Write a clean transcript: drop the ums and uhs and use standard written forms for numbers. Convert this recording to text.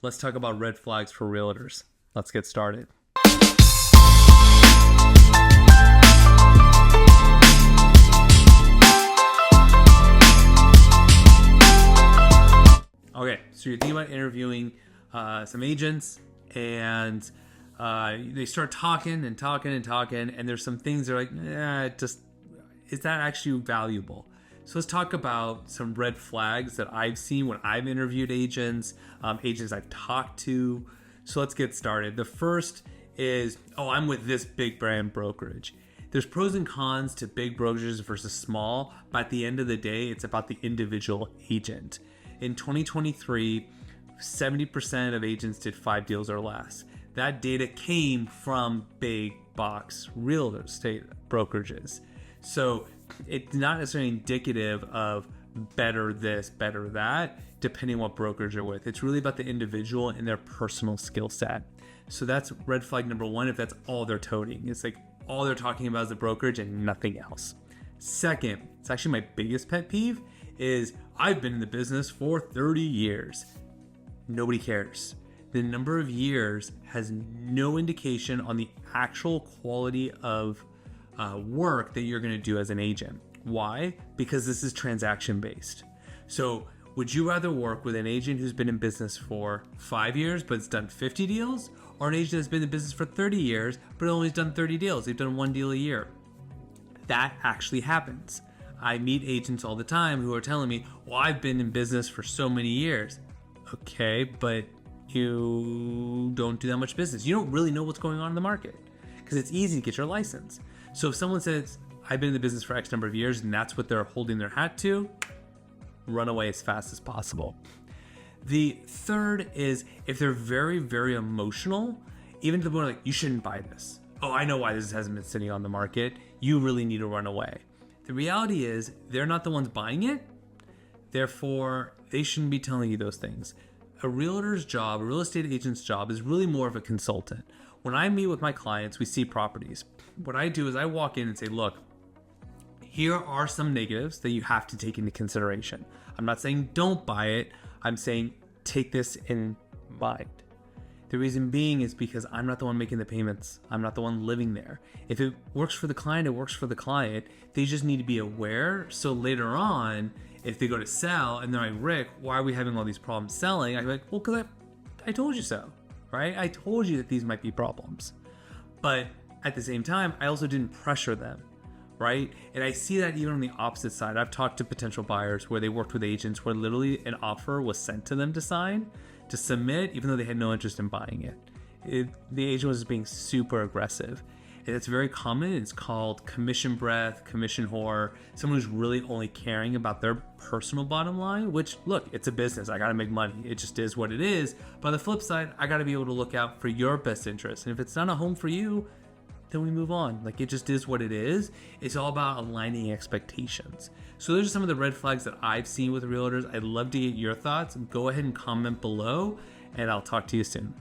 Let's talk about red flags for realtors. Let's get started. Okay, so you're thinking about interviewing some agents, and they start talking, and there's some things that are like, is that actually valuable? So let's talk about some red flags that I've seen when I've interviewed agents, agents I've talked to. So let's get started. The first is, I'm with this big brand brokerage. There's pros and cons to big brokerages versus small, but at the end of the day, it's about the individual agent. In 2023, 70% of agents did 5 deals or less. That data came from big box real estate brokerages. So it's not necessarily indicative of better this, better that, depending on what brokerage you're with. It's really about the individual and their personal skill set. So that's red flag number 1 if that's all they're toting. It's like all they're talking about is the brokerage and nothing else. Second, it's actually my biggest pet peeve, is I've been in the business for 30 years. Nobody cares. The number of years has no indication on the actual quality of work that you're going to do as an agent. Why? Because this is transaction based. So would you rather work with an agent who's been in business for 5 years but has done 50 deals, or an agent that's been in business for 30 years but only has done 30 deals? They've done 1 deal a year. That actually happens. I meet agents all the time who are telling me, I've been in business for so many years. Okay, but you don't do that much business. You don't really know what's going on in the market because it's easy to get your license. So if someone says, I've been in the business for X number of years and that's what they're holding their hat to, run away as fast as possible. The third is if they're very, very emotional, even to the point like, you shouldn't buy this. I know why this hasn't been sitting on the market. You really need to run away. The reality is they're not the ones buying it. Therefore, they shouldn't be telling you those things. A realtor's job, a real estate agent's job is really more of a consultant. When I meet with my clients, we see properties. What I do is I walk in and say, look, here are some negatives that you have to take into consideration. I'm not saying don't buy it. I'm saying take this in mind. The reason being is because I'm not the one making the payments. I'm not the one living there. If it works for the client, it works for the client. They just need to be aware. So later on, if they go to sell and they're like, Rick, why are we having all these problems selling? I'm like, well, because I told you so, right? I told you that these might be problems. But at the same time, I also didn't pressure them, right? And I see that even on the opposite side. I've talked to potential buyers where they worked with agents where literally an offer was sent to them to sign, to submit, even though they had no interest in buying it. The agent was being super aggressive. And it's very common. It's called commission breath, commission whore, someone who's really only caring about their personal bottom line, which, look, it's a business. I got to make money. It just is what it is. But on the flip side, I got to be able to look out for your best interest. And if it's not a home for you, then we move on. Like, it just is what it is. It's all about aligning expectations. So those are some of the red flags that I've seen with realtors. I'd love to get your thoughts. Go ahead and comment below, and I'll talk to you soon.